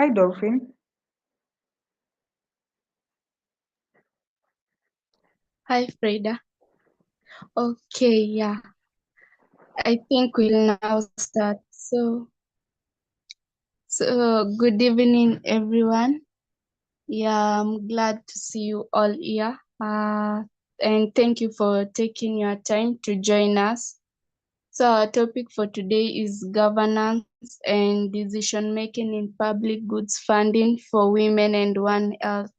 Hi, Dolphin. Hi, Frida. Okay, yeah. I think we'll now start. So good evening, everyone. Yeah, I'm glad to see you all here. And thank you for taking your time to join us. So our topic for today is governance and decision making in public goods funding for women and One Health.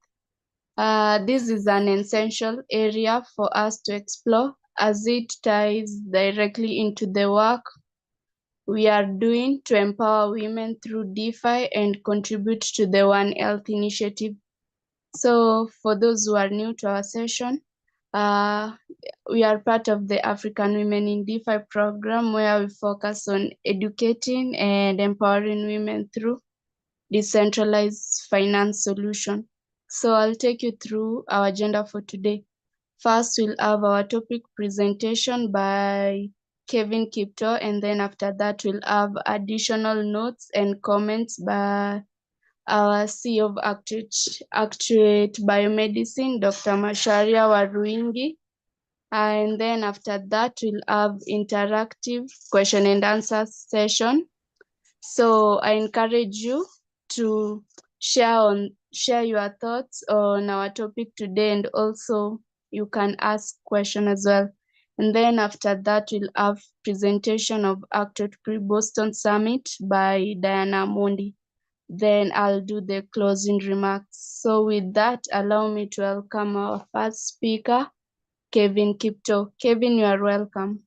This is an essential area for us to explore as it ties directly into the work we are doing to empower women through DeFi and contribute to the One Health initiative. So, for those who are new to our session, uh, we are part of the African Women in DeFi program where we focus on educating and empowering women through decentralized finance solution. So I'll take you through our agenda for today. First, we'll have our topic presentation by Kevin Kipto, and then after that, we'll have additional notes and comments by our CEO of Actuate Biomedicine, Dr. Masharia Waruingi. And then after that, we'll have interactive question and answer session. So I encourage you to share your thoughts on our topic today, and also you can ask question as well. And then after that, we'll have presentation of Actuate Pre-Boston Summit by Diana Mondi. Then I'll do the closing remarks. So with that, allow me to welcome our first speaker, Kevin Kipto. Kevin, you are welcome.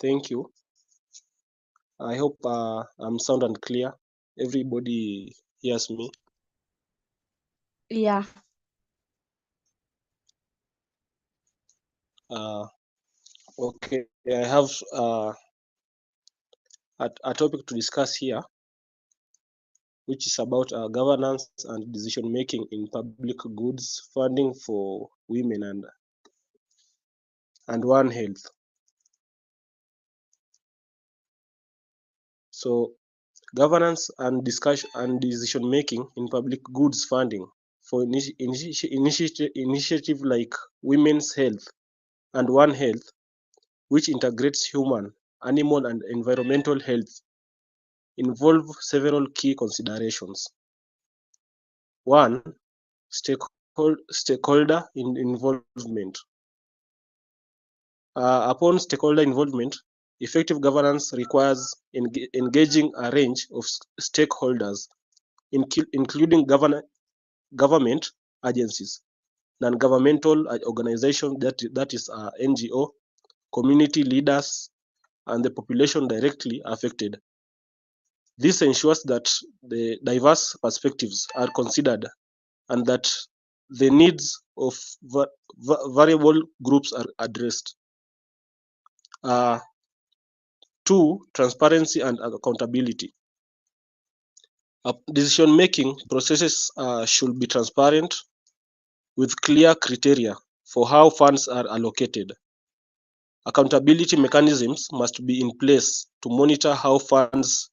Thank you. I hope I'm sound and clear. Everybody hears me. Yeah. Okay, I have a topic to discuss here, which is about governance and decision making in public goods funding for women and One Health. So, governance and discussion and decision making in public goods funding for initiative like Women's Health and One Health, which integrates human, animal, and environmental health, involve several key considerations. One, stakeholder involvement. Upon stakeholder involvement, effective governance requires engaging a range of stakeholders, including government agencies, non-governmental organizations, that is NGO, community leaders, and the population directly affected. This ensures that the diverse perspectives are considered and that the needs of variable groups are addressed. Two, transparency and accountability. Decision-making processes should be transparent with clear criteria for how funds are allocated. Accountability mechanisms must be in place to monitor how funds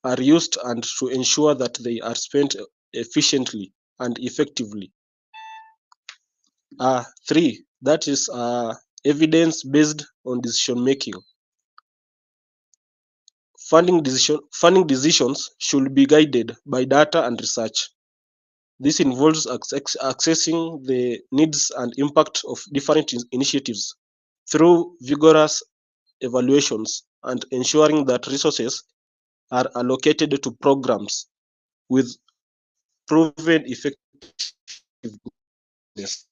are used and to ensure that they are spent efficiently and effectively. Three, that is evidence based on decision making. Funding decisions should be guided by data and research. This involves accessing the needs and impact of different initiatives through vigorous evaluations and ensuring that resources are allocated to programs with proven effectiveness.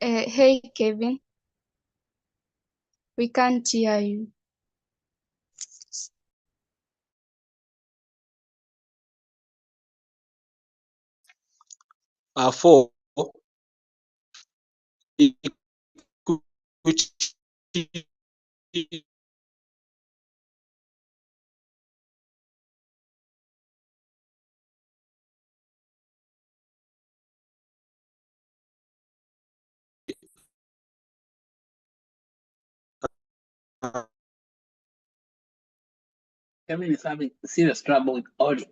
Hey, Kevin, we can't hear you. Four, Kevin is having serious trouble with audio.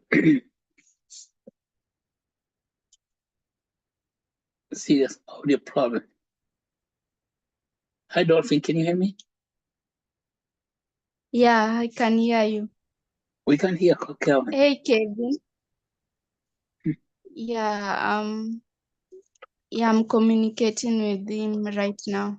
Serious audio problem. Hi, Dolphin, can you hear me? Yeah, I can hear you. We can hear Kelvin. Hey, Kevin. Yeah, I'm communicating with him right now.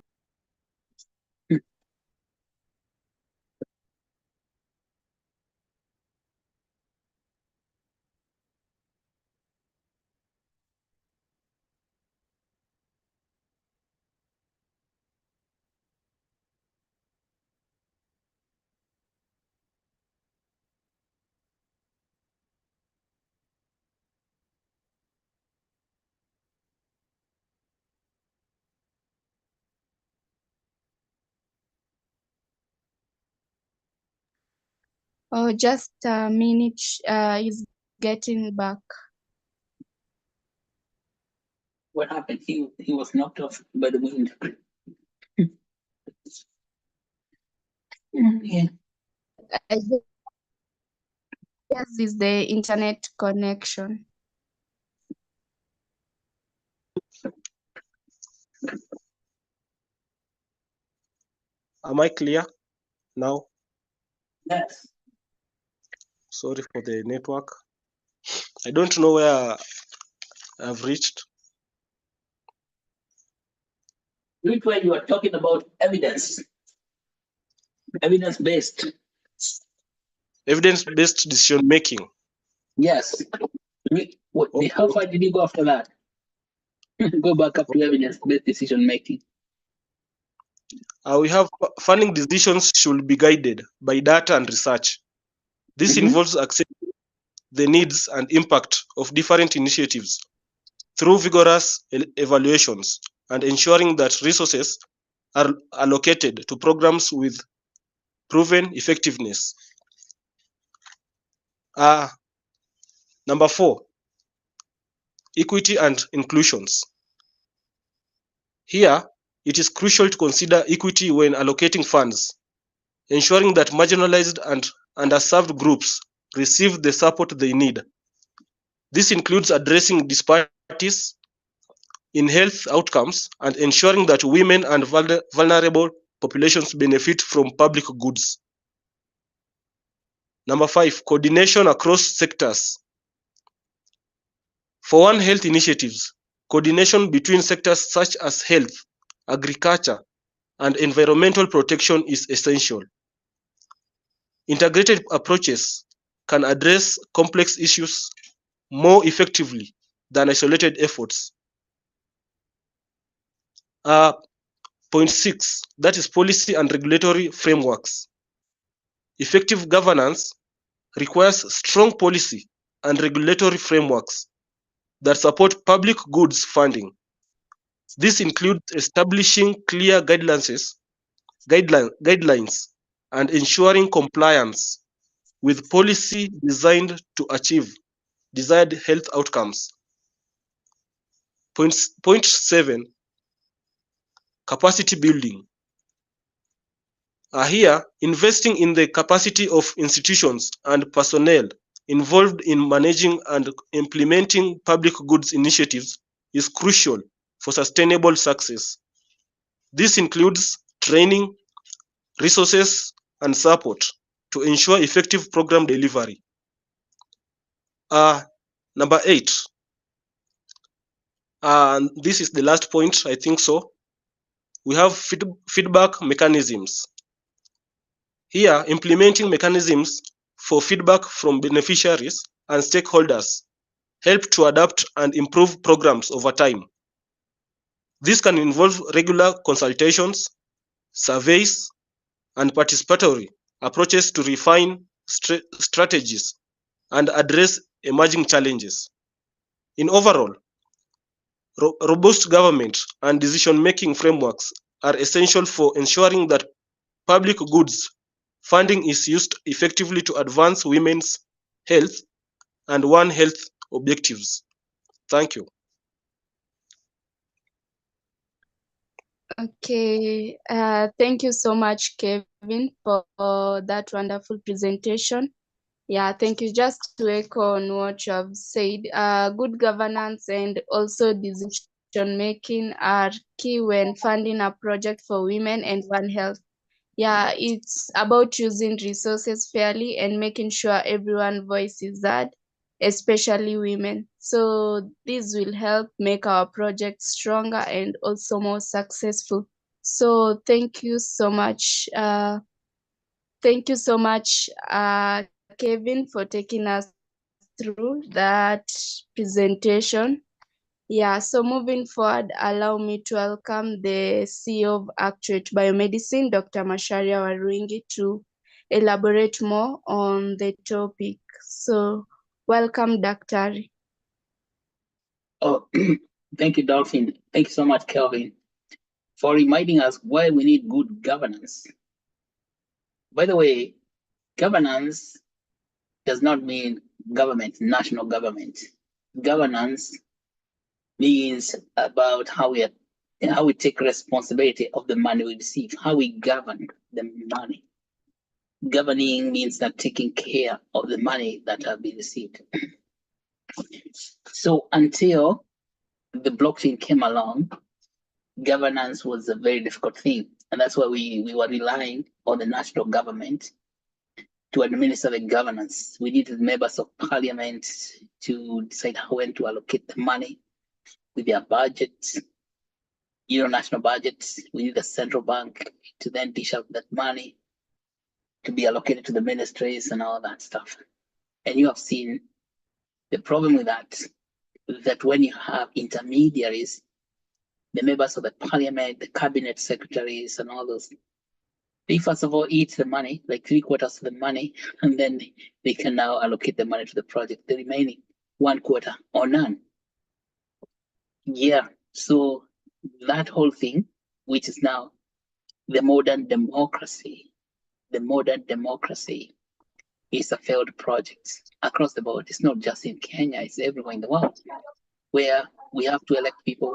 Oh, just a minute. He's getting back. What happened? He was knocked off by the wind. Yeah. I guess it's the internet connection. Am I clear now? Yes. Sorry for the network. I don't know where I've reached. Which way you are talking about evidence? Evidence-based. Evidence-based decision making. Yes. How far did you go after that? Go back up to evidence-based decision making. We have funding decisions should be guided by data and research. This involves accepting the needs and impact of different initiatives through vigorous evaluations and ensuring that resources are allocated to programs with proven effectiveness. Number 4, equity and inclusions. Here, it is crucial to consider equity when allocating funds, ensuring that marginalized and underserved groups receive the support they need. This includes addressing disparities in health outcomes and ensuring that women and vulnerable populations benefit from public goods. Number 5, coordination across sectors. For One Health initiatives, coordination between sectors such as health, agriculture, and environmental protection is essential. Integrated approaches can address complex issues more effectively than isolated efforts. Point 6, that is policy and regulatory frameworks. Effective governance requires strong policy and regulatory frameworks that support public goods funding. This includes establishing clear guidelines and ensuring compliance with policy designed to achieve desired health outcomes. Point 7, capacity building. Here, investing in the capacity of institutions and personnel involved in managing and implementing public goods initiatives is crucial for sustainable success. This includes training, resources, and support to ensure effective program delivery. Number 8, and this is the last point, I think so. We have feedback mechanisms. Here, implementing mechanisms for feedback from beneficiaries and stakeholders help to adapt and improve programs over time. This can involve regular consultations, surveys, and participatory approaches to refine strategies and address emerging challenges. In overall, Robust government and decision-making frameworks are essential for ensuring that public goods funding is used effectively to advance women's health and One Health objectives. Thank you. Okay, thank you so much, Kevin, for that wonderful presentation. Yeah, thank you. Just to echo on what you have said, good governance and also decision making are key when funding a project for women and One Health. Yeah, it's about using resources fairly and making sure everyone's voice is heard, especially women. So this will help make our project stronger and also more successful. So thank you so much. Thank you so much, Kevin, for taking us through that presentation. Yeah, so moving forward, allow me to welcome the CEO of Actuate Biomedicine, Dr. Macharia Warungi, to elaborate more on the topic. So welcome, Dr. Oh, thank you, Dolphin. Thank you so much, Kelvin, for reminding us why we need good governance. By the way, governance does not mean government, national government. Governance means about how we take responsibility of the money we receive, how we govern the money. Governing means that taking care of the money that have been received. So until the blockchain came along, governance was a very difficult thing. And that's why we were relying on the national government to administer the governance. We needed members of parliament to decide when to allocate the money with their budgets, national budgets. We need a central bank to then dish out that money to be allocated to the ministries and all that stuff. And you have seen the problem with that when you have intermediaries, the members of the parliament, the cabinet secretaries, and all those, they first of all eat the money, like 3/4 of the money, and then they can now allocate the money to the project, the remaining 1/4 or none. Yeah, so that whole thing, which is now the modern democracy is a failed project across the board. It's not just in Kenya, it's everywhere in the world, where we have to elect people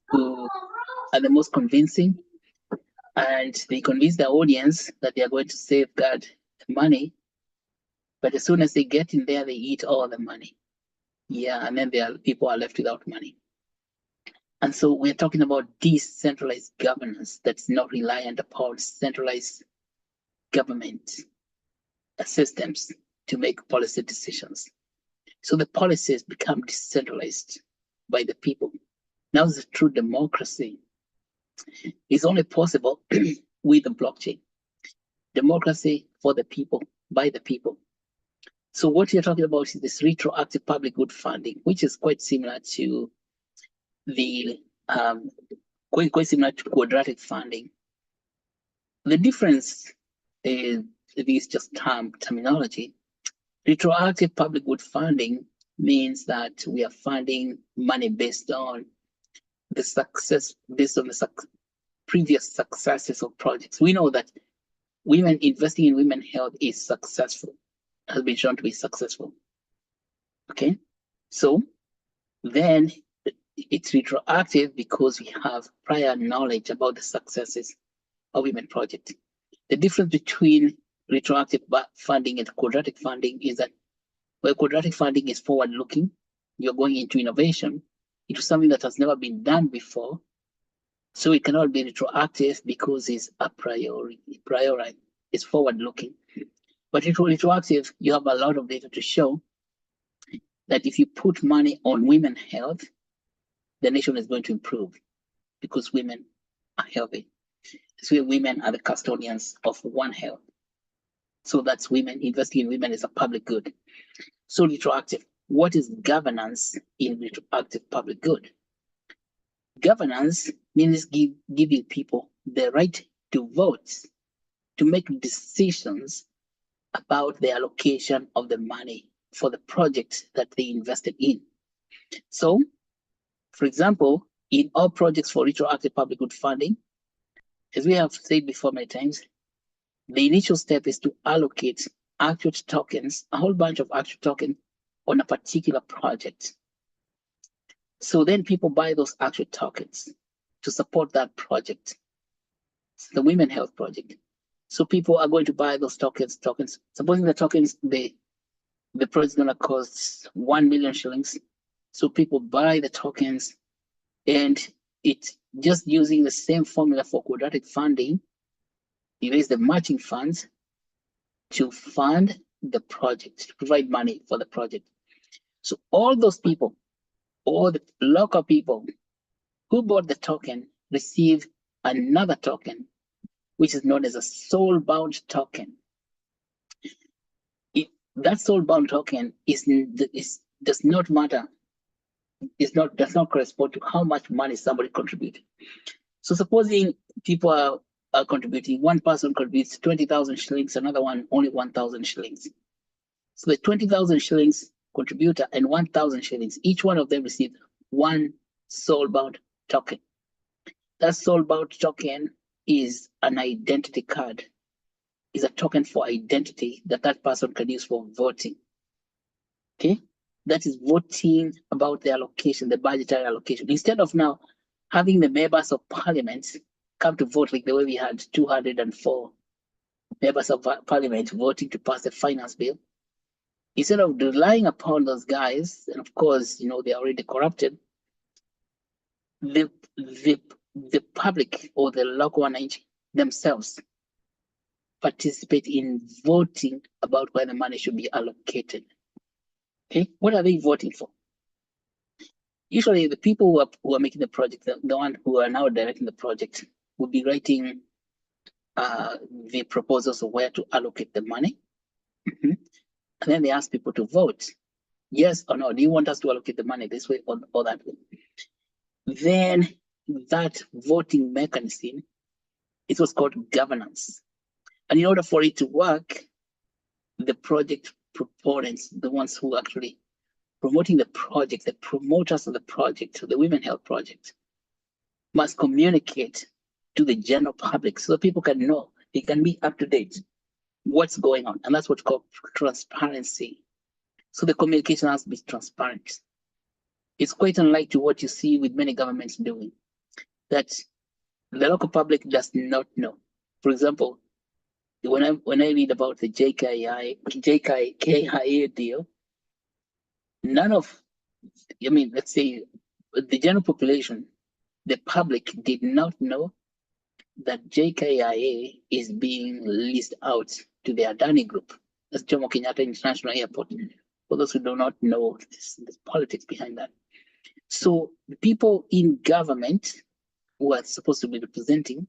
who are the most convincing, and they convince the audience that they are going to safeguard the money. But as soon as they get in there, they eat all the money. Yeah, and then people are left without money. And so we're talking about decentralized governance that's not reliant upon centralized government systems to make policy decisions. So the policies become decentralized by the people. Now the true democracy is only possible with the blockchain. Democracy for the people, by the people. So what you're talking about is this retroactive public good funding, which is quite similar to the quite similar to quadratic funding. The difference is just terminology. Retroactive public good funding means that we are funding money based on the previous successes of projects. We know that investing in women health is successful, has been shown to be successful. Okay, so then it's retroactive because we have prior knowledge about the successes of women project. The difference between retroactive funding and quadratic funding is that where quadratic funding is forward-looking, you're going into innovation, into something that has never been done before. So it cannot be retroactive because it's a priori, it's forward-looking. But retroactive, you have a lot of data to show that if you put money on women health, the nation is going to improve because women are healthy. So women are the custodians of One Health. So that's women, investing in women is a public good. So retroactive, what is governance in retroactive public good? Governance means giving people the right to vote, to make decisions about the allocation of the money for the project that they invested in. So For example, in all projects for retroactive public good funding, as we have said before many times, the initial step is to allocate Actuate tokens, a whole bunch of Actuate tokens on a particular project. So then people buy those Actuate tokens to support that project. It's the Women Health Project. So people are going to buy those tokens. Supposing the tokens, the project is going to cost 1 million shillings. So people buy the tokens, and it's just using the same formula for quadratic funding. You raise the matching funds to fund the project, to provide money for the project. So all those people, all the local people who bought the token receive another token, which is known as a soul-bound token. That soul-bound token does not matter. Does not correspond to how much money somebody contributed. So supposing people are contributing, one person contributes 20,000 shillings, another one only 1,000 shillings. So the 20,000 shillings contributor and 1,000 shillings, each one of them received one soul-bound token. That soul-bound token is an identity card, is a token for identity that that person can use for voting. Okay, that is voting about the allocation, the budgetary allocation. Instead of now having the members of parliament come to vote like the way we had 204 members of parliament voting to pass the finance bill, instead of relying upon those guys, and of course, you know, they're already corrupted, the public or the local one themselves participate in voting about where the money should be allocated. Okay, what are they voting for? Usually the people who are making the project, the one who are now directing the project, will be writing the proposals of where to allocate the money. And then they ask people to vote. Yes or no, do you want us to allocate the money this way or that way? Then that voting mechanism is what's called governance. And in order for it to work, the project proponents, the ones who actually promoting the project, the promoters of the project, the Women Health Project, must communicate to the general public so that people can know, they can be up to date what's going on. And that's what's called transparency. So the communication has to be transparent. It's quite unlike to what you see with many governments doing, that the local public does not know. For example, when I read about the JKIA deal, let's say the general population, the public did not know that JKIA is being leased out to the Adani Group. That's Jomo Kenyatta International Airport. For those who do not know, there's politics behind that. So the people in government who are supposed to be representing,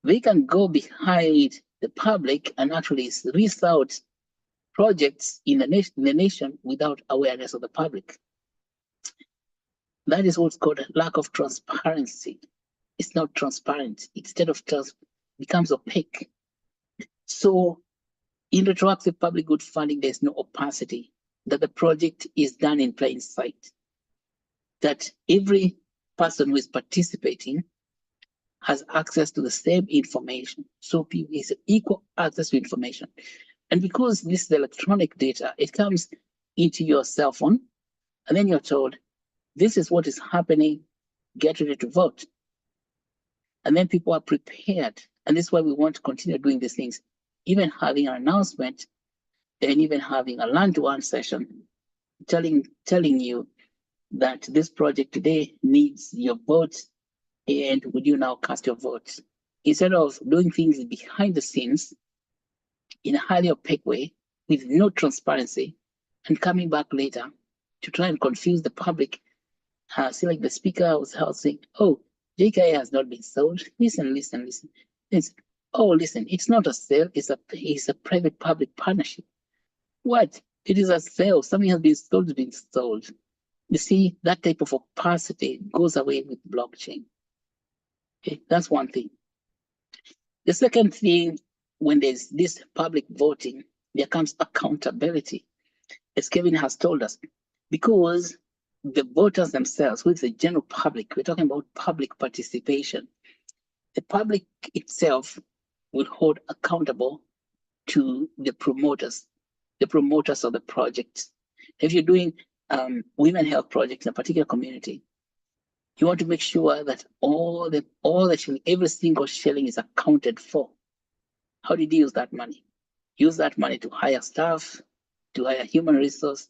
they can go behind the public and actually lease out projects in the nation without awareness of the public. That is what's called lack of transparency. It's not transparent. Instead of becomes opaque. So in retroactive public good funding, there's no opacity, that the project is done in plain sight, that every person who is participating has access to the same information. So it's equal access to information. And because this is electronic data, it comes into your cell phone, and then you're told, this is what is happening, get ready to vote. And then people are prepared. And this is why we want to continue doing these things, even having an announcement and even having a learn-to-earn session, telling you that this project today needs your vote, and would you now cast your vote? Instead of doing things behind the scenes in a highly opaque way with no transparency and coming back later to try and confuse the public. See, like the speaker was saying, oh, JKA has not been sold. Listen. Oh, listen, it's not a sale, it's a private public partnership. What? It is a sale. Something has been sold, it's been sold. You see, that type of opacity goes away with blockchain. Okay, that's one thing. The second thing, when there's this public voting, there comes accountability, as Kevin has told us, because the voters themselves, who is the general public, we're talking about public participation. The public itself will hold accountable to the promoters of the project. If you're doing women health projects in a particular community, you want to make sure that all the shilling, every single shilling is accounted for. How did you use that money? Use that money to hire staff, to hire human resource,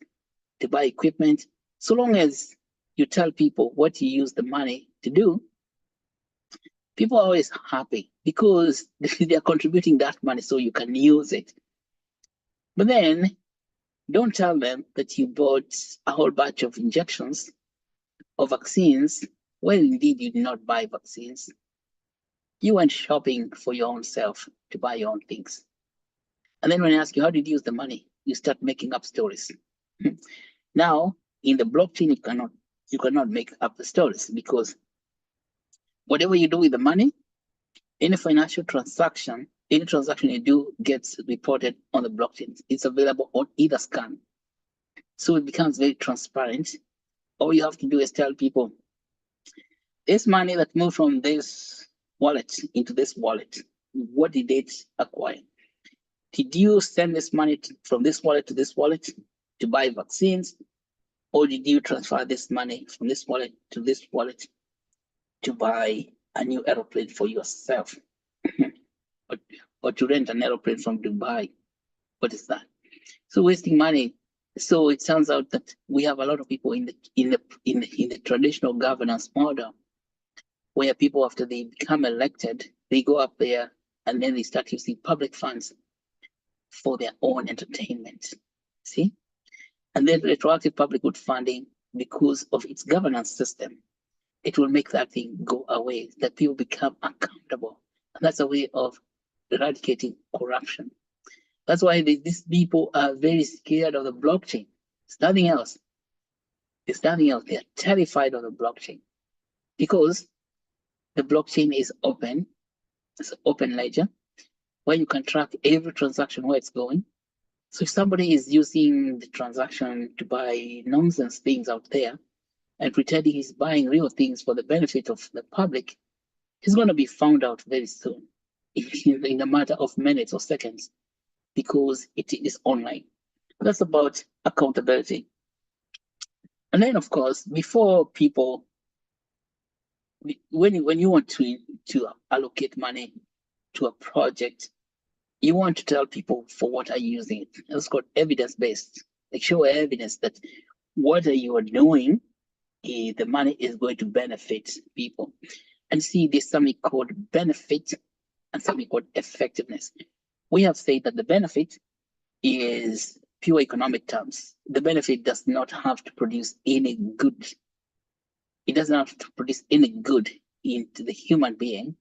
to buy equipment. So long as you tell people what you use the money to do, people are always happy because they are contributing that money so you can use it. But then don't tell them that you bought a whole batch of injections or vaccines. Well, indeed, you did not buy vaccines. You went shopping for your own self to buy your own things. And then when I ask you, how did you use the money? You start making up stories. Now, in the blockchain, you cannot make up the stories, because whatever you do with the money, any financial transaction, any transaction you do gets reported on the blockchain. It's available on either scan. So it becomes very transparent. All you have to do is tell people, this money that moved from this wallet into this wallet, what did it acquire? Did you send this money from this wallet to this wallet to buy vaccines? Or did you transfer this money from this wallet to buy a new aeroplane for yourself? or to rent an aeroplane from Dubai? What is that? So wasting money. So it turns out that we have a lot of people in the traditional governance model, where people, after they become elected, they go up there and then they start using public funds for their own entertainment. See? And then retroactive public good funding, because of its governance system, it will make that thing go away, that people become accountable. And that's a way of eradicating corruption. That's why these people are very scared of the blockchain. It's nothing else. It's nothing else. They are terrified of the blockchain because the blockchain is open. It's an open ledger where you can track every transaction, where it's going. So if somebody is using the transaction to buy nonsense things out there and pretending he's buying real things for the benefit of the public, he's going to be found out very soon, in a matter of minutes or seconds, because it is online. That's about accountability. And then, of course, before people, when you want to allocate money to a project, you want to tell people for what are you using it. It's called evidence-based. Like, show evidence that what you are doing, the money is going to benefit people. And see, there's something called benefit and something called effectiveness. We have said that the benefit is pure economic terms. The benefit does not have to produce any good. It doesn't have to produce any good into the human being.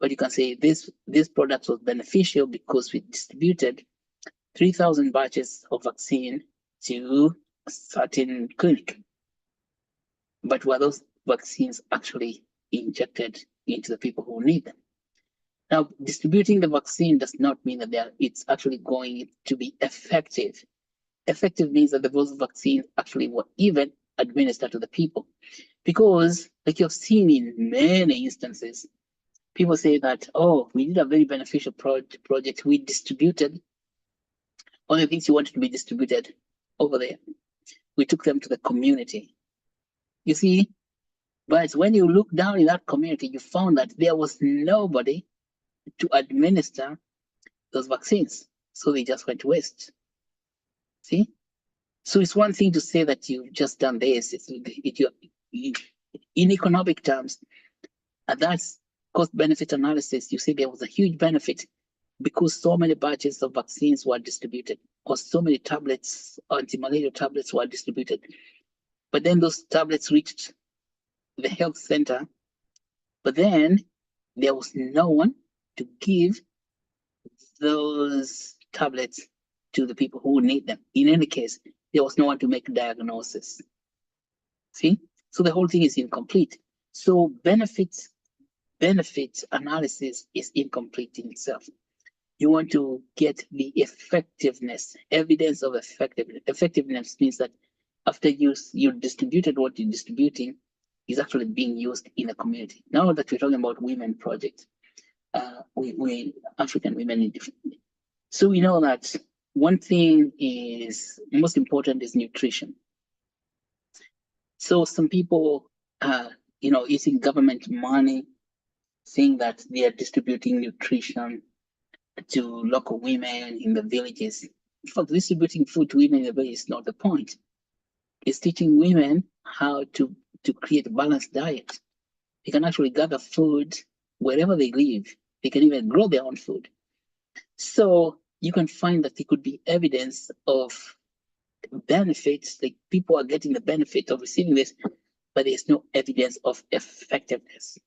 But you can say this product was beneficial because we distributed 3,000 batches of vaccine to a certain clinic. But were those vaccines actually injected into the people who need them? Now, distributing the vaccine does not mean that it's actually going to be effective. Effective means that those vaccines actually were even administered to the people. Because, like you've seen in many instances, people say that, oh, we did a very beneficial project. We distributed all the things you wanted to be distributed over there. We took them to the community. You see, but when you look down in that community, you found that there was nobody to administer those vaccines. So they just went to waste. See? So it's one thing to say that you've just done this. In economic terms, and that's cost-benefit analysis, you see there was a huge benefit because so many batches of vaccines were distributed, or so many tablets, anti-malaria tablets were distributed. But then those tablets reached the health center, but then there was no one to give those tablets to the people who need them. In any case, there was no one to make a diagnosis. See? So the whole thing is incomplete. So benefit analysis is incomplete in itself. You want to get the effectiveness, evidence of effectiveness. Effectiveness means that after you distributed what you're distributing is actually being used in the community. Now that we're talking about women projects, we African women in different. So we know that one thing is most important is nutrition. So some people using government money, saying that they are distributing nutrition to local women in the villages. In fact, distributing food to women in the village is not the point. It's teaching women how to create a balanced diet. They can actually gather food wherever they live. They can even grow their own food. So you can find that there could be evidence of benefits, like people are getting the benefit of receiving this, but there's no evidence of effectiveness.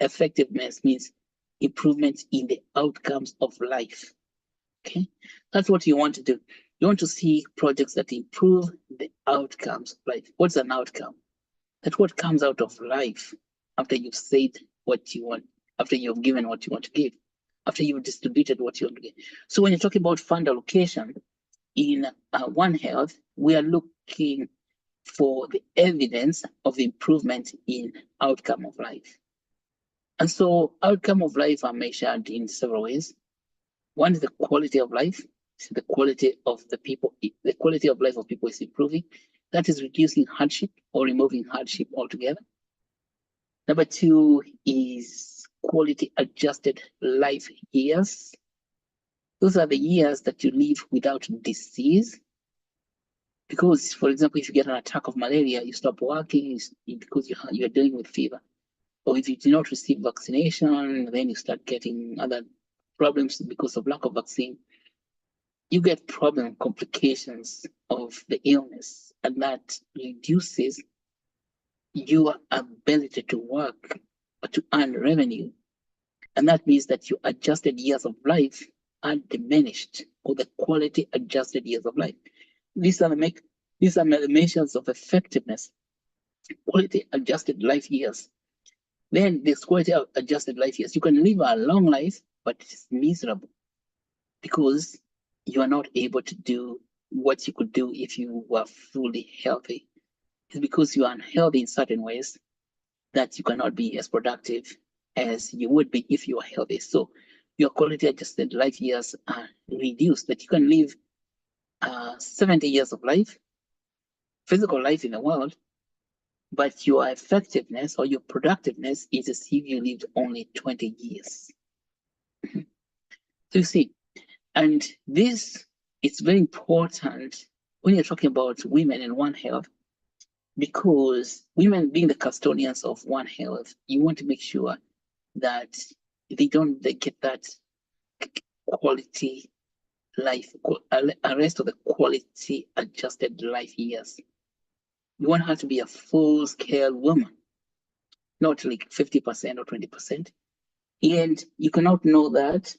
Effectiveness means improvement in the outcomes of life. Okay, that's what you want to do. You want to see projects that improve the outcomes of life. What's an outcome? That's what comes out of life after you've said what you want, after you've given what you want to give, after you've distributed what you want to give. So when you're talking about fund allocation in One Health, we are looking for the evidence of improvement in outcome of life. And so outcome of life are measured in several ways. One is the quality of life. So the quality of the people, the quality of life of people is improving. That is reducing hardship or removing hardship altogether. Number two is quality adjusted life years. Those are the years that you live without disease. Because, for example, if you get an attack of malaria, you stop working because you're dealing with fever. Or if you do not receive vaccination, then you start getting other problems because of lack of vaccine. You get complications of the illness, and that reduces your ability to work or to earn revenue. And that means that your adjusted years of life are diminished, or the quality adjusted years of life. These are the measures of effectiveness. Quality adjusted life years. Then this quality of adjusted life years. You can live a long life, but it is miserable because you are not able to do what you could do if you were fully healthy. It's because you are unhealthy in certain ways that you cannot be as productive as you would be if you are healthy. So your quality adjusted life years are reduced, that you can live 70 years of life, physical life in the world, but your effectiveness or your productiveness is as if you lived only 20 years. So you see, and this is very important when you're talking about women in One Health, because women being the custodians of One Health, you want to make sure that they get that quality life, a rest of the quality adjusted life years. You want her to be a full-scale woman, not like 50% or 20%. And you cannot know that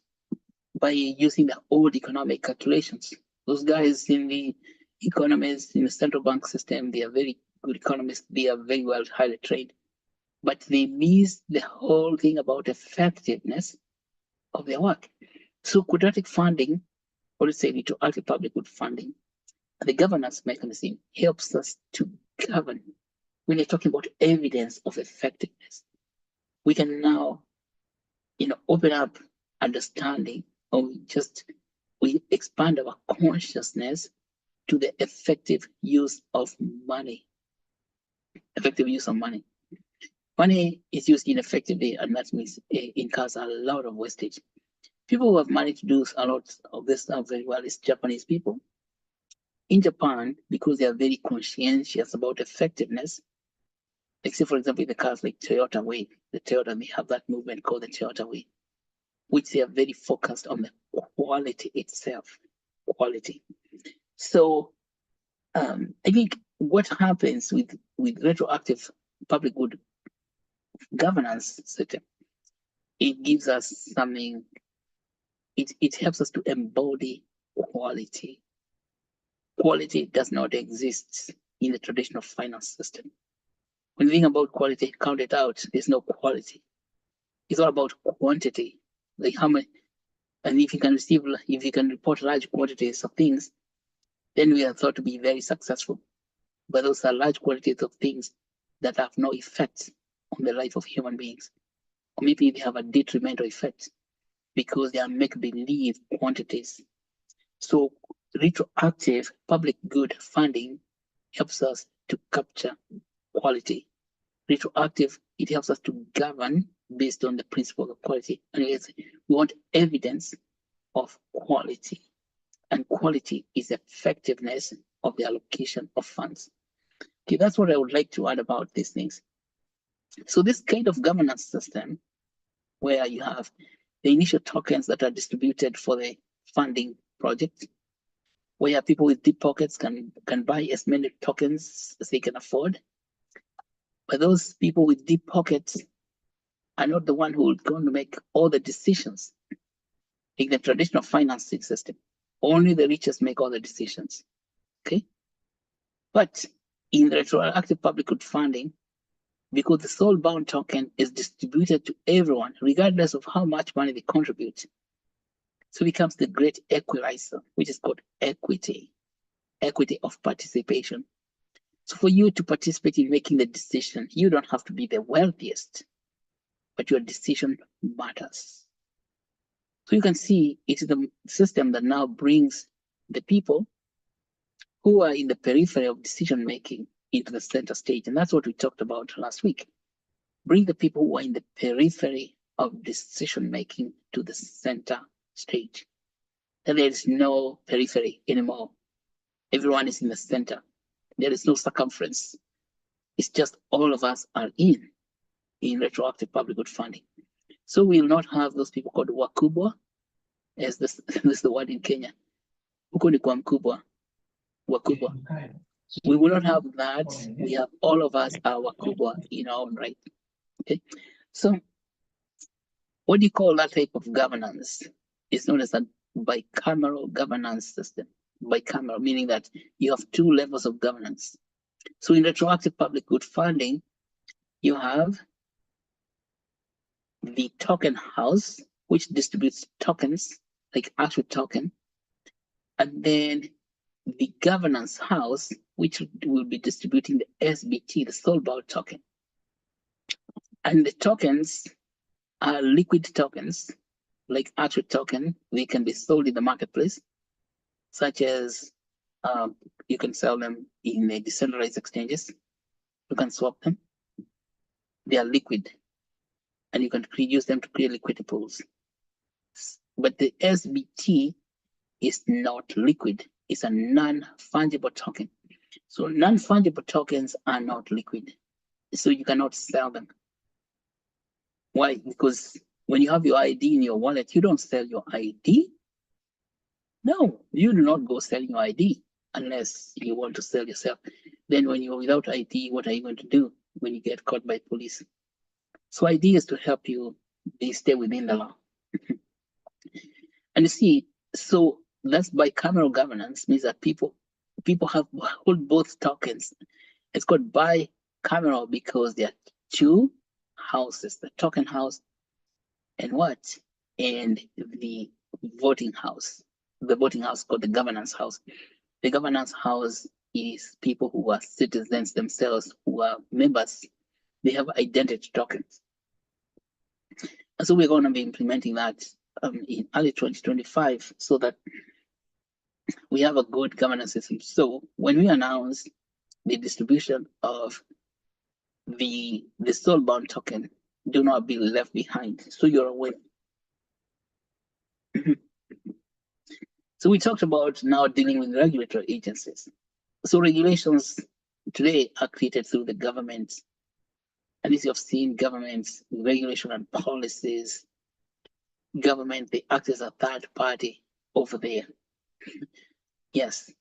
by using the old economic calculations. Those guys in the economists, in the central bank system, they are very good economists. They are very well highly trained, but they miss the whole thing about effectiveness of their work. So quadratic funding, or let's say retroactive public good funding, the governance mechanism helps us to govern. When you're talking about evidence of effectiveness, we can now, open up understanding, or we expand our consciousness to the effective use of money. Effective use of money. Money is used ineffectively, and that means it incurs a lot of wastage. People who have money to do a lot of this stuff very well is Japanese people. In Japan, because they are very conscientious about effectiveness, like say, for example, the cars like Toyota Way, they have that movement called the Toyota Way, which they are very focused on the quality itself, quality. So I think what happens with retroactive public good governance system, it gives us something, it helps us to embody quality. Quality does not exist in the traditional finance system. When you think about quality, count it out, there's no quality. It's all about quantity, like how many, and if you can report large quantities of things, then we are thought to be very successful. but those are large quantities of things that have no effect on the life of human beings. Or maybe they have a detrimental effect because they are make-believe quantities. So retroactive public good funding helps us to capture quality. Retroactive, it helps us to govern based on the principle of quality. And we want evidence of quality. And quality is effectiveness of the allocation of funds. Okay, that's what I would like to add about these things. So this kind of governance system, where you have the initial tokens that are distributed for the funding project, where people with deep pockets can buy as many tokens as they can afford. But those people with deep pockets are not the one who are going to make all the decisions. In the traditional financing system, only the richest make all the decisions. Okay. But in the retroactive public good funding, because the soul bound token is distributed to everyone, regardless of how much money they contribute, so it becomes the great equalizer, which is called equity of participation. So for you to participate in making the decision, you don't have to be the wealthiest, but your decision matters. So you can see it is the system that now brings the people who are in the periphery of decision making into the center stage. And that's what we talked about last week. Bring the people who are in the periphery of decision making to the center stage. And there is no periphery anymore. Everyone is in the center. There is no circumference. It's just all of us are in retroactive public good funding. So we will not have those people called wakubwa, as this is the word in Kenya. Huko ni kwa mkubwa, wakubwa. We will not have that. We have all of us are wakubwa in our own right. Okay. So what do you call that type of governance? It's known as a bicameral governance system. Bicameral, meaning that you have two levels of governance. So in retroactive public good funding, you have the token house, which distributes tokens like Actuate token, and then the governance house, which will be distributing the SBT, the soul-bound token. And the tokens are liquid tokens, like Actuate token. They can be sold in the marketplace, such as you can sell them in the decentralized exchanges. You can swap them. They are liquid, and you can use them to create liquidity pools. But the SBT is not liquid. It's a non-fungible token. So non-fungible tokens are not liquid. So you cannot sell them. Why? Because when you have your ID in your wallet, you don't sell your ID. No, you do not go sell your ID unless you want to sell yourself. Then when you're without ID, what are you going to do when you get caught by police? So ID is to help you stay within the law. And you see, so that's bicameral governance, means that people hold both tokens. It's called bicameral because there are two houses, the token house and what? And the voting house. The voting house called the governance house. The governance house is people who are citizens themselves, who are members. They have identity tokens. And so we're going to be implementing that in early 2025 so that we have a good governance system. So when we announce the distribution of the soul-bound token, do not be left behind. So you're aware. So we talked about now dealing with regulatory agencies. So regulations today are created through the government. And as you have seen, governments, regulation and policies, government, they act as a third party over there. Yes,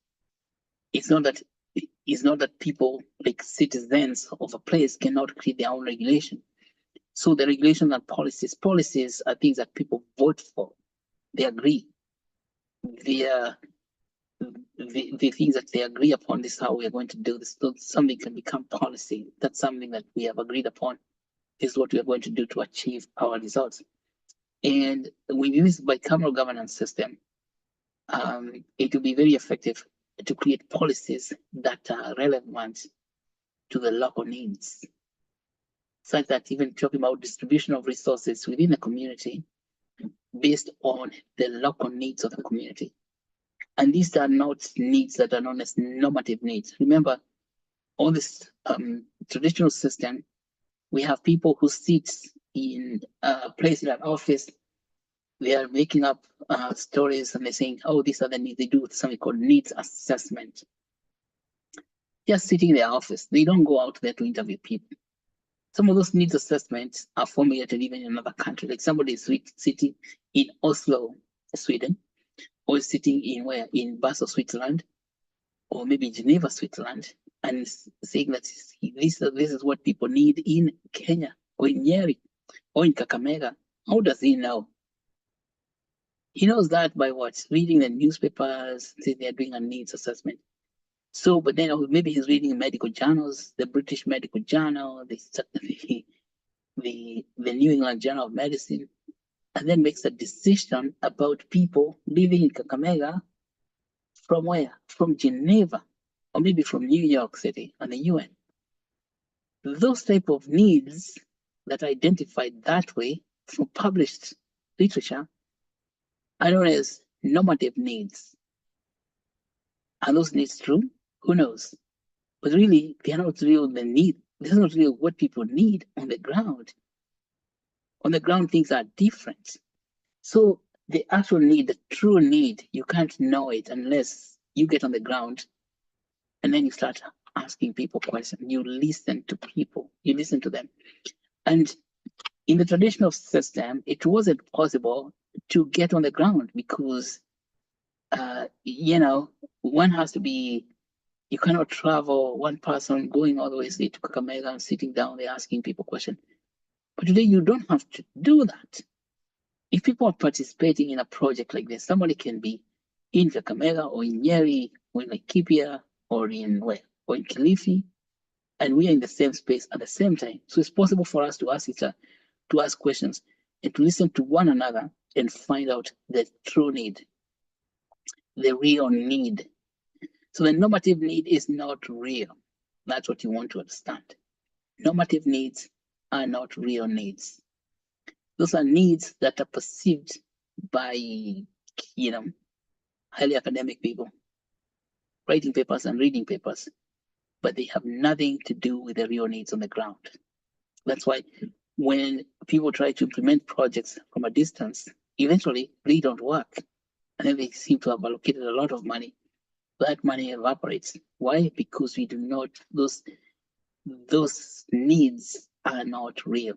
it's not that people, like citizens of a place, cannot create their own regulation. So the regulation and policies are things that people vote for. They agree. The things that they agree upon, this is how we are going to do this. So something can become policy. That's something that we have agreed upon. This is what we are going to do to achieve our results. And we use bicameral governance system. It will be very effective to create policies that are relevant to the local needs, such that even talking about distribution of resources within the community based on the local needs of the community. And these are not needs that are known as normative needs. Remember, all this traditional system, we have people who sit in a place in an office, they are making up stories and they're saying, oh, these are the needs. They do something called needs assessment. Just sitting in their office, they don't go out there to interview people. Some of those needs assessments are formulated even in another country. Like somebody is sitting in Oslo, Sweden, or is sitting in where? In Basel, Switzerland, or maybe Geneva, Switzerland, and saying that this is what people need in Kenya, or in Nyeri, or in Kakamega. How does he know? He knows that by what? Reading the newspapers, say they're doing a needs assessment. So, but then maybe he's reading medical journals, the British Medical Journal, the New England Journal of Medicine, and then makes a decision about people living in Kakamega from where? From Geneva, or maybe from New York City and the UN. Those type of needs that are identified that way from published literature are known as normative needs. Are those needs true? Who knows? But really, they are not real the need. This is not really what people need on the ground. On the ground, things are different. So the actual need, the true need, you can't know it unless you get on the ground and then you start asking people questions. You listen to people, you listen to them. And in the traditional system, it wasn't possible to get on the ground because, one has to be, you cannot travel one person going all the way to Kakamega and sitting down there asking people questions. But today you don't have to do that. If people are participating in a project like this, somebody can be in Kakamega or in Nyeri or in Laikipia or in where? Or in Kilifi, and we are in the same space at the same time. So it's possible for us to ask questions and to listen to one another and find out the true need, the real need. So the normative need is not real. That's what you want to understand. Normative needs are not real needs. Those are needs that are perceived by, highly academic people, writing papers and reading papers, but they have nothing to do with the real needs on the ground. That's why when people try to implement projects from a distance, eventually they don't work. And then they seem to have allocated a lot of money. That money evaporates. Why? Because we do not, those needs are not real.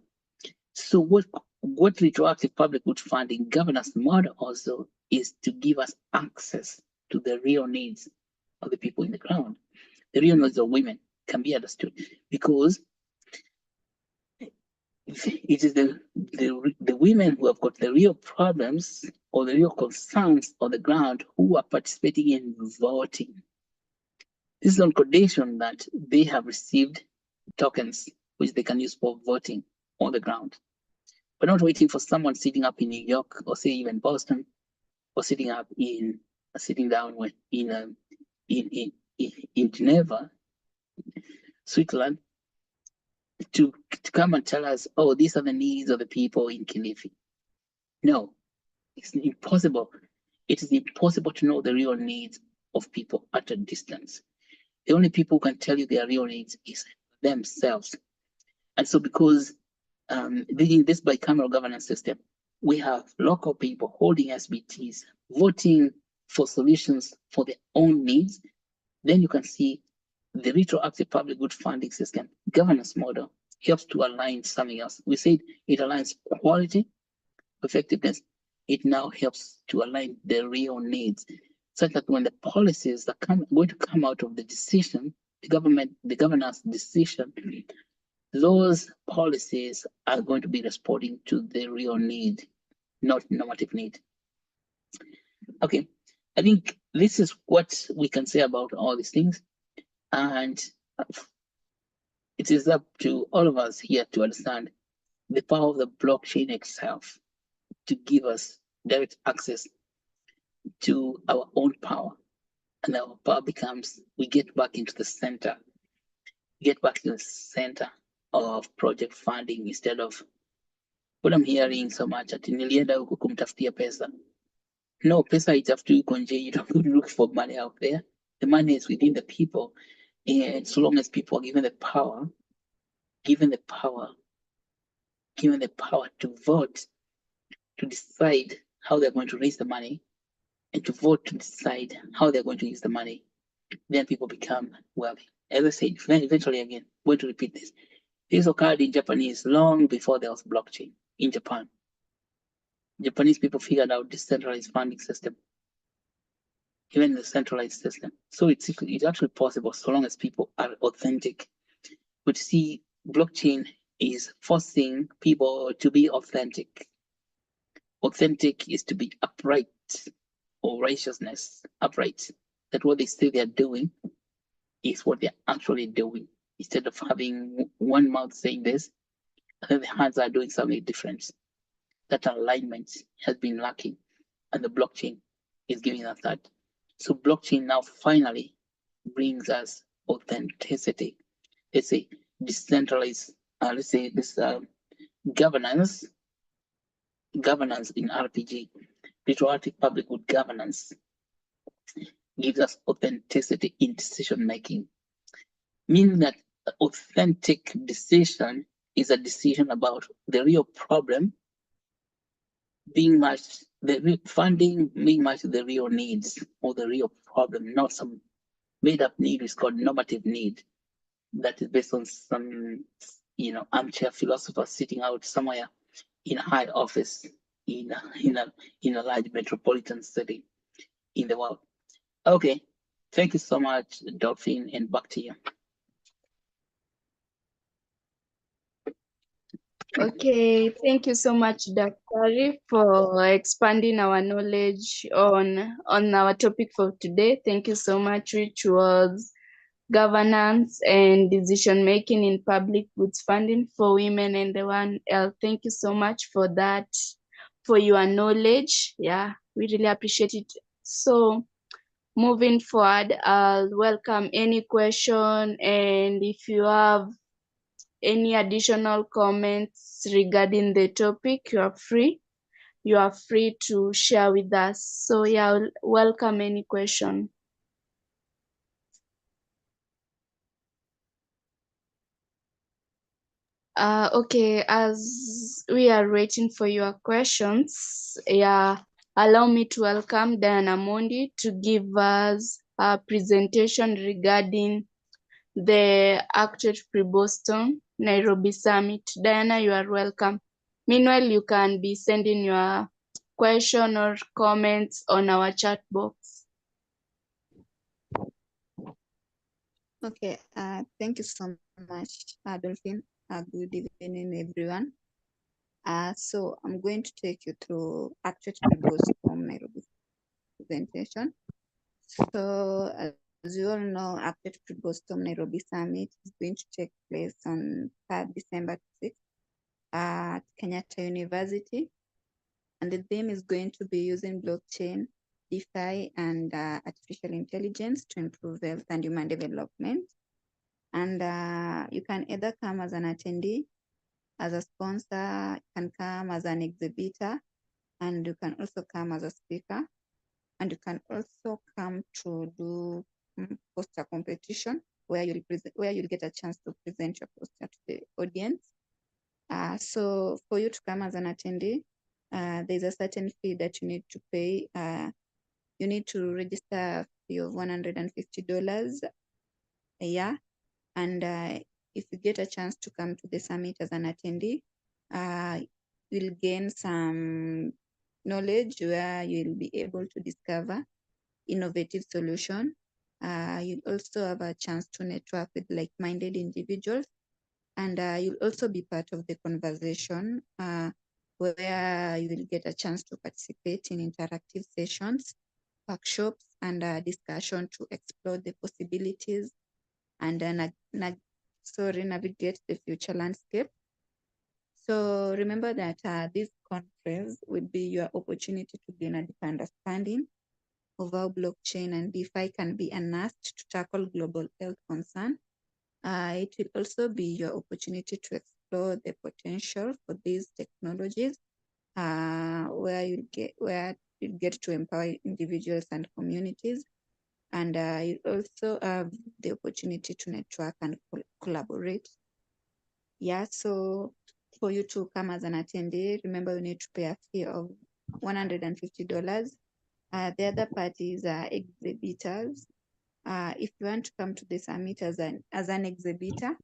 So what retroactive public good funding governance model also is to give us access to the real needs of the people in the ground. The real needs of women can be understood because it is the women who have got the real problems or the real concerns on the ground who are participating in voting. This is on condition that they have received tokens which they can use for voting on the ground. But not waiting for someone sitting up in New York or say even Boston or sitting down in Geneva, Switzerland, to come and tell us, oh, these are the needs of the people in Kilifi. No, it's impossible. It is impossible to know the real needs of people at a distance. The only people who can tell you their real needs is themselves. And so because in this bicameral governance system, we have local people holding SBTs, voting for solutions for their own needs, then you can see the retroactive public good funding system governance model helps to align something else. We said it aligns quality, effectiveness. It now helps to align the real needs, such that when the policies that going to come out of the decision, the governor's decision, those policies are going to be responding to the real need, not normative need. Okay, I think this is what we can say about all these things. And it is up to all of us here to understand the power of the blockchain itself to give us direct access to our own power. and our power becomes, we get back into the center, get back to the center of project funding instead of what I'm hearing so much ati nilienda huku kumtafutia pesa. No, pesa haitafutiwi huko nje. You don't look for money out there. The money is within the people. And so long as people are given the power, given the power, given the power to vote, to decide how they're going to raise the money, and to vote to decide how they're going to use the money, then people become wealthy. As I said, eventually again, I'm going to repeat this. This occurred in Japanese long before there was blockchain in Japan. Japanese people figured out decentralized funding system, even the centralized system. So it's actually possible so long as people are authentic. But see, blockchain is forcing people to be authentic. Authentic is to be upright, or righteousness, upright. That what they say they're doing is what they're actually doing. Instead of having one mouth saying this, and then the hands are doing something different. That alignment has been lacking, and the blockchain is giving us that. So blockchain now finally brings us authenticity. Let's say decentralized, let's say this governance in RPG, patriotic public good governance gives us authenticity in decision making, meaning that authentic decision is a decision about the real problem being matched, the funding being matched to the real needs or the real problem, not some made up need is called normative need that is based on some, armchair philosopher sitting out somewhere in a high office in a large metropolitan city in the world. Okay, thank you so much, Dolphin, and back to you. Okay, thank you so much, Daktari, for expanding our knowledge on our topic for today. Thank you so much, which was governance and decision making in public goods funding for women and the One Health. Thank you so much for that, for your knowledge. Yeah, we really appreciate it. So moving forward, I'll welcome any question, and if you have any additional comments regarding the topic, you are free to share with us. So yeah, I'll welcome any question. Okay, as we are waiting for your questions, yeah, allow me to welcome Diana Mondi to give us a presentation regarding the Actuate Pre-Boston Nairobi Summit. Diana, you are welcome. Meanwhile, you can be sending your question or comments on our chat box. Okay, thank you so much, Dolphin. Good evening, everyone. So I'm going to take you through Actuate Pre-Boston Nairobi presentation. So as you all know, Actuate Pre-Boston Nairobi Summit is going to take place on 3rd December 6th at Kenyatta University. And the theme is going to be using blockchain, DeFi, and artificial intelligence to improve health and human development. And you can either come as an attendee, as a sponsor, you can come as an exhibitor, and you can also come as a speaker. And you can also come to do poster competition where you'll get a chance to present your poster to the audience. So for you to come as an attendee, there's a certain fee that you need to pay. You need to register a fee of $150 a year. And if you get a chance to come to the summit as an attendee, you'll gain some knowledge where you'll be able to discover innovative solution. You'll also have a chance to network with like-minded individuals, and you'll also be part of the conversation where you will get a chance to participate in interactive sessions, workshops, and discussion to explore the possibilities and navigate the future landscape. So remember that this conference will be your opportunity to gain a deep understanding of how blockchain and DeFi can be harnessed to tackle global health concern. It will also be your opportunity to explore the potential for these technologies, where you get to empower individuals and communities, and you also have the opportunity to network and collaborate. Yeah, so for you to come as an attendee, remember you need to pay a fee of $150. The other parties are exhibitors. If you want to come to the summit as an exhibitor,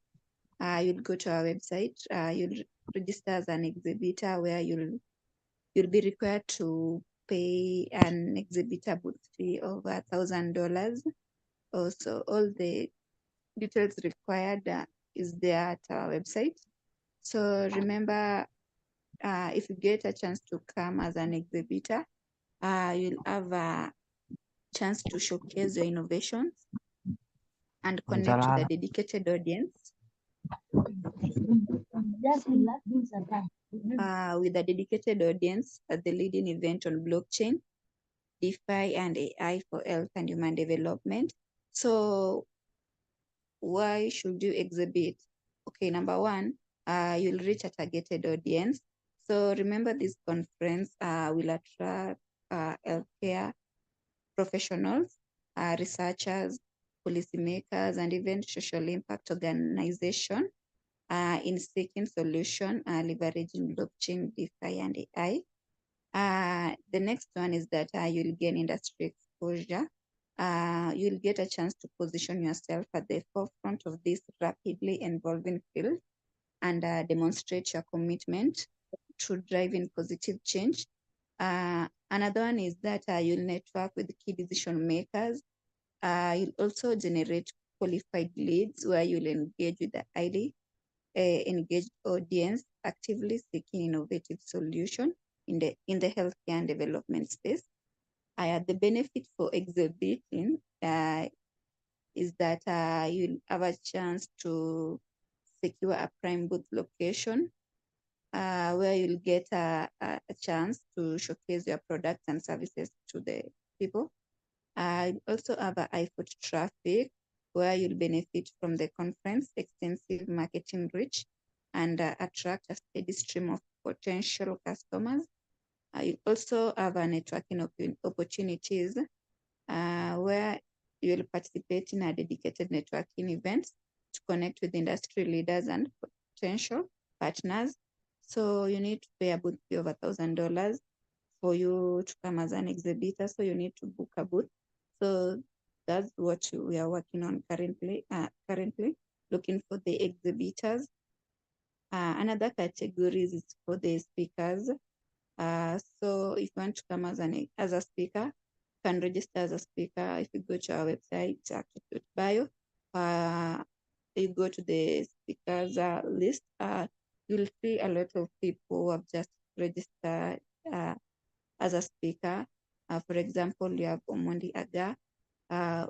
you'll go to our website. You'll register as an exhibitor, where you'll be required to pay an exhibitor booth fee of $1,000. Also, all the details required is there at our website. So remember, if you get a chance to come as an exhibitor, you'll have a chance to showcase your innovations and connect with a dedicated audience. With a dedicated audience at the leading event on blockchain, DeFi, and AI for health and human development. So why should you exhibit? Okay, number one, you'll reach a targeted audience. So remember, this conference will attract healthcare professionals, researchers, policymakers, and even social impact organizations in seeking solution, leveraging blockchain, DeFi, and AI. The next one is that you'll gain industry exposure. You'll get a chance to position yourself at the forefront of this rapidly evolving field and demonstrate your commitment to driving positive change. Another one is that you'll network with key decision makers. You'll also generate qualified leads, where you'll engage with the highly engaged audience, actively seeking innovative solution in the healthcare and development space. The benefit for exhibiting is that you'll have a chance to secure a prime booth location, where you'll get a chance to showcase your products and services to the people. You also have a high foot traffic, where you'll benefit from the conference extensive marketing reach and attract a steady stream of potential customers. You also have a networking opportunities, where you'll participate in a dedicated networking events to connect with industry leaders and potential partners. So you need to pay a booth fee of $1,000 for you to come as an exhibitor. So you need to book a booth. So that's what we are working on currently. Looking for the exhibitors. Another category is for the speakers. So if you want to come as a speaker, you can register as a speaker. If you go to our website, Actuate bio, you go to the speakers list, you'll see a lot of people who have just registered as a speaker. For example, you have Omondi Aga,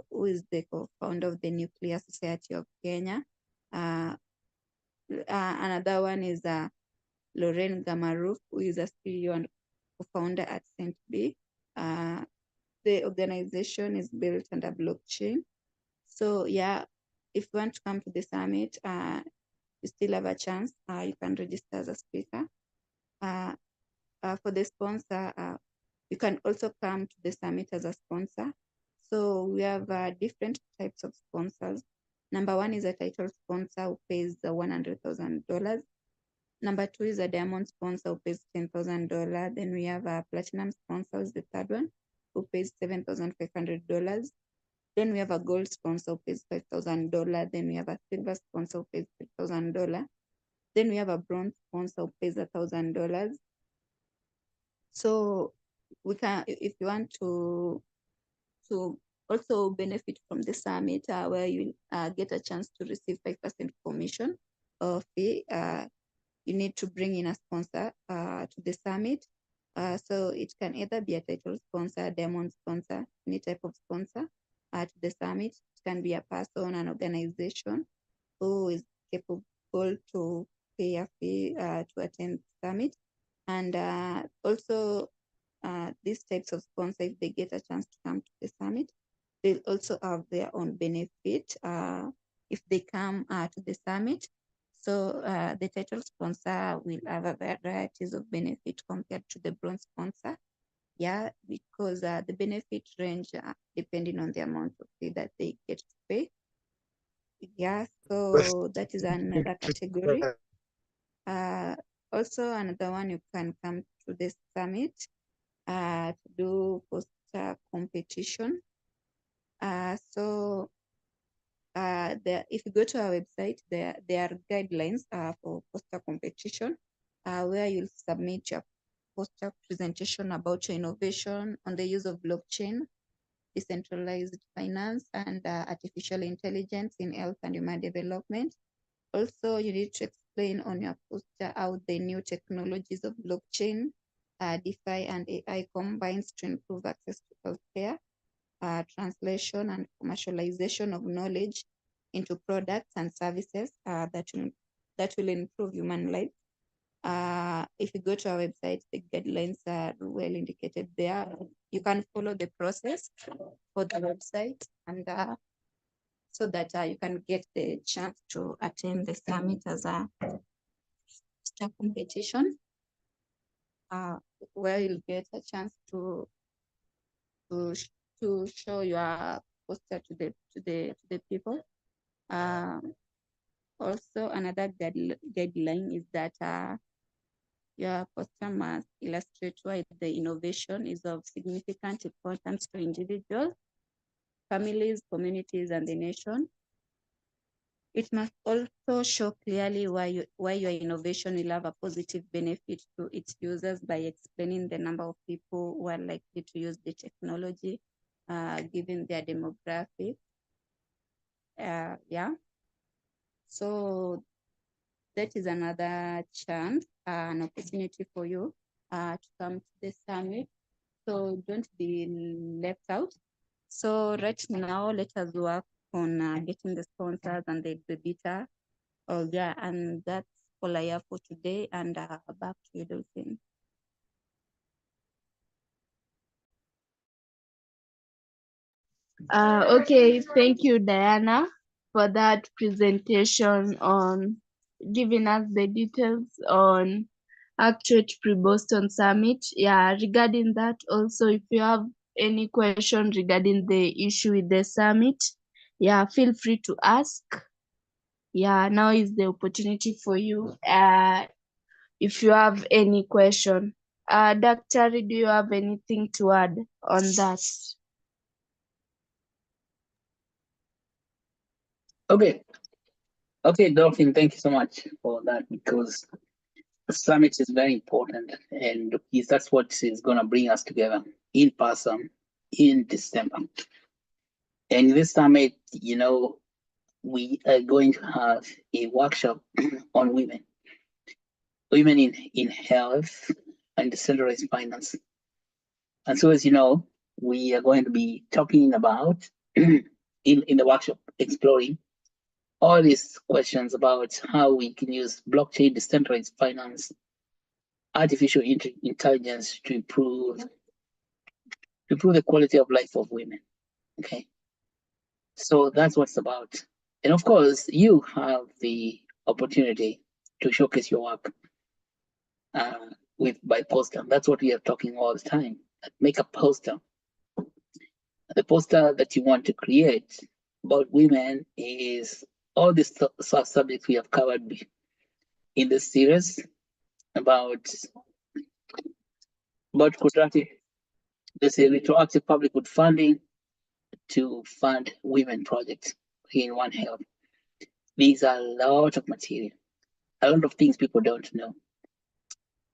who is the co-founder of the Nuclear Society of Kenya. Another one is Lorraine Gamaruf, who is a CEO and co-founder at Saint B. The organization is built under blockchain. So yeah, if you want to come to the summit, you still have a chance. You can register as a speaker. For the sponsor, you can also come to the summit as a sponsor. So we have different types of sponsors. Number one is a title sponsor who pays $100,000. Number two is a diamond sponsor who pays $10,000. Then we have a platinum sponsor, is the third one, who pays $7,500. Then we have a gold sponsor who pays $5,000. Then we have a silver sponsor who pays $3,000. Then we have a bronze sponsor who pays $1,000. So we can, if you want to also benefit from the summit, where you get a chance to receive 5% commission or fee, you need to bring in a sponsor to the summit. So it can either be a title sponsor, diamond sponsor, any type of sponsor to the summit. It can be a person, an organization who is capable to pay a fee to attend the summit. And also these types of sponsors, if they get a chance to come to the summit, they'll also have their own benefit if they come to the summit. So the title sponsor will have a varieties of benefit compared to the bronze sponsor. Yeah, because the benefit range depending on the amount of fee that they get to pay. Yeah, so that is another category. Also, another one, you can come to the summit to do poster competition. So if you go to our website, there are guidelines for poster competition where you'll submit your poster presentation about your innovation on the use of blockchain, decentralized finance, and artificial intelligence in health and human development. Also, you need to explain on your poster how the new technologies of blockchain, DeFi, and AI combines to improve access to healthcare, translation and commercialization of knowledge into products and services that will improve human life. If you go to our website, the guidelines are well indicated there. You can follow the process for the website, and so that you can get the chance to attend the summit as a poster competition, where you'll get a chance to show your poster to the people. Also, another guideline is that your poster must illustrate why the innovation is of significant importance to individuals, families, communities, and the nation. It must also show clearly why your innovation will have a positive benefit to its users by explaining the number of people who are likely to use the technology, given their demographic. Yeah. So that is another chance, an opportunity for you to come to the summit. So don't be left out. So right now, let us work on getting the sponsors and the exhibitor. Oh yeah, and that's all I have for today. And back to you, Dolphin. Okay, thank you, Diana, for that presentation on giving us the details on Actuate Pre-Boston Summit. Yeah, regarding that also, if you have any question regarding the issue with the summit, yeah, feel free to ask. Yeah, now is the opportunity for you. If you have any question. Dr. do you have anything to add on that? Okay, Dolphin, thank you so much for that, because the summit is very important, and that's what is going to bring us together in person in December. And in this summit, we are going to have a workshop on women in health and decentralized finance. And so, as you know, we are going to be talking about in the workshop, exploring all these questions about how we can use blockchain, decentralized finance, artificial intelligence to improve the quality of life of women. Okay, so that's what it's about. And of course, you have the opportunity to showcase your work by poster. That's what we are talking all the time. Make a poster. The poster that you want to create about women is all these subjects we have covered in this series about retroactive public good funding to fund women projects in One Health. These are a lot of material, a lot of things people don't know.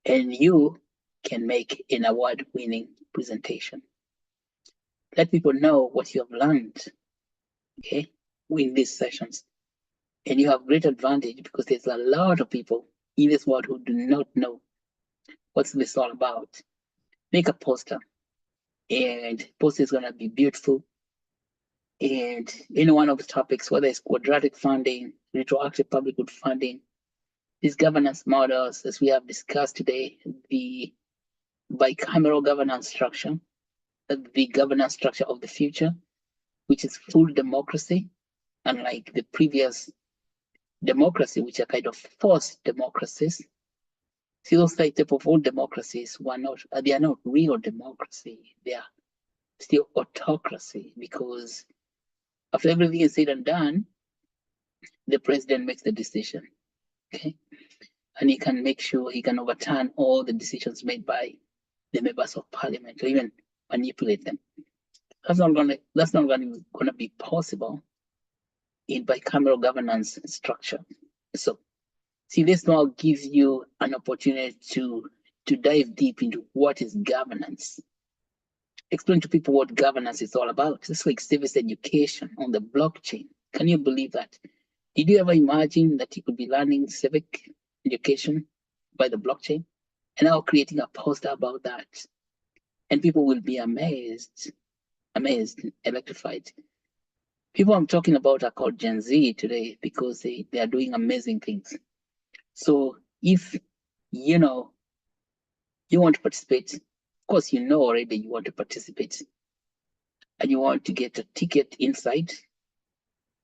And you can make an award-winning presentation. Let people know what you have learned, okay, in these sessions. And you have great advantage because there's a lot of people in this world who do not know what's this all about. Make a poster, and poster is gonna be beautiful. And any one of the topics, whether it's quadratic funding, retroactive public good funding, these governance models, as we have discussed today, the bicameral governance structure, the governance structure of the future, which is full democracy, unlike the previous democracy, which are kind of forced democracies. See, those type of old democracies they are not real democracy. They are still autocracy, because after everything is said and done, the president makes the decision. Okay. And he can make sure he can overturn all the decisions made by the members of parliament, or even manipulate them. That's not gonna be possible in bicameral governance structure. So see, this now gives you an opportunity to dive deep into what is governance. Explain to people what governance is all about. It's like civics education on the blockchain. Can you believe that? Did you ever imagine that you could be learning civic education by the blockchain and now creating a poster about that? And people will be amazed, electrified. People I'm talking about are called Gen Z today because they are doing amazing things. So if you want to participate, of course you know already you want to participate, and you want to get a ticket inside.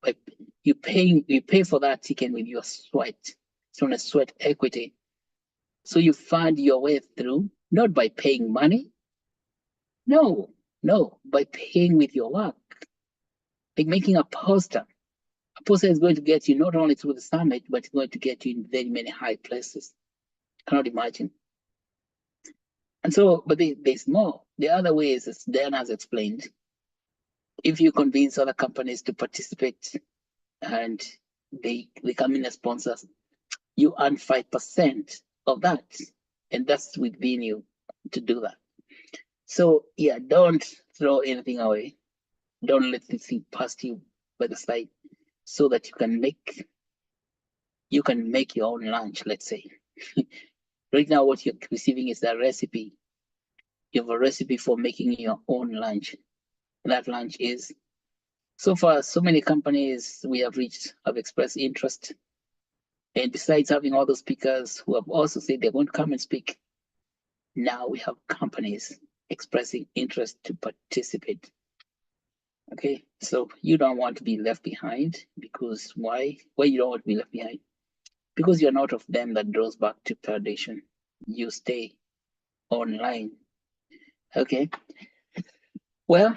But you pay for that ticket with your sweat. It's on a sweat equity. So you fund your way through, not by paying money. No, by paying with your work. Like making a poster. A poster is going to get you not only through the summit, but it's going to get you in very many high places. Cannot imagine. And so, but there's more. The other way is, as Dan has explained, if you convince other companies to participate and they come in as sponsors, you earn 5% of that. And that's within you to do that. So yeah, don't throw anything away. Don't let this thing pass you by the side, so that you can make your own lunch, let's say. Right now, what you're receiving is a recipe. You have a recipe for making your own lunch. That lunch is, so far, so many companies we have expressed interest. And besides having all those speakers who have also said they're going to come and speak, now we have companies expressing interest to participate. Okay, so you don't want to be left behind, because why? Why you don't want to be left behind? Because you're not of them that draws back to perdition. You stay online. Okay, well,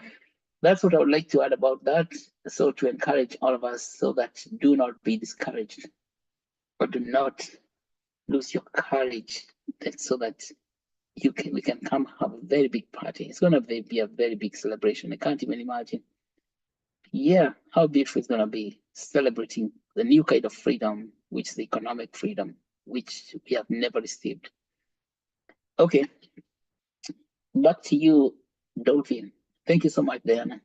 that's what I would like to add about that. So to encourage all of us, so that do not be discouraged, or do not lose your courage, so that we can come have a very big party. It's gonna be a very big celebration. I can't even imagine. Yeah, how beautiful it's gonna be, celebrating the new kind of freedom, which is the economic freedom, which we have never received. Okay, back to you, Dolphin. Thank you so much, Diana.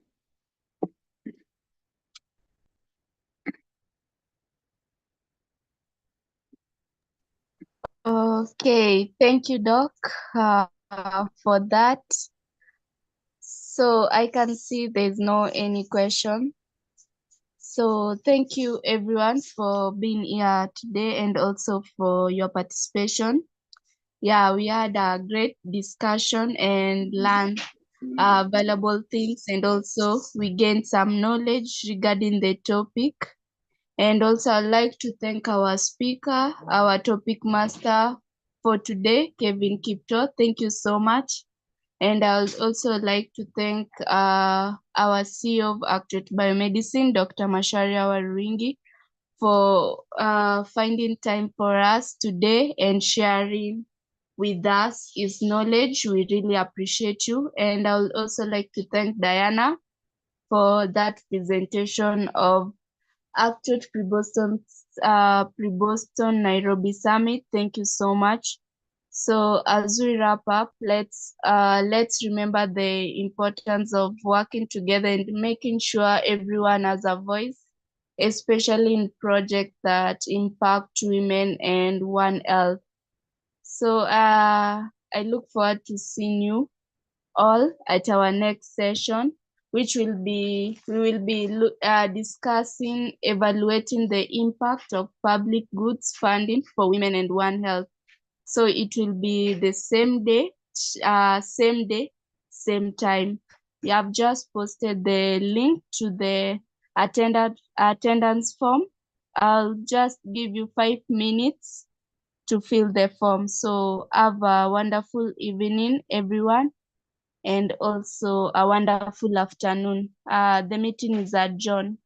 Okay, thank you, Doc, for that. So I can see there's no any question. So thank you everyone for being here today and also for your participation. Yeah, we had a great discussion and learned valuable things, and also we gained some knowledge regarding the topic. And also I'd like to thank our speaker, our topic master for today, Kevin Kipto. Thank you so much. And I would also like to thank our CEO of Actuate Biomedicine, Dr. Macharia Waruringi, for finding time for us today and sharing with us his knowledge. We really appreciate you. And I would also like to thank Diana for that presentation of Actuate Pre-Boston Nairobi Summit. Thank you so much. So as we wrap up, let's remember the importance of working together and making sure everyone has a voice, especially in projects that impact women and One Health. So I look forward to seeing you all at our next session, which we will be discussing evaluating the impact of public goods funding for women and One Health. So it will be the same day, same day, same time. We have just posted the link to the attendance form. I'll just give you 5 minutes to fill the form. So have a wonderful evening, everyone, and also a wonderful afternoon. The meeting is adjourned.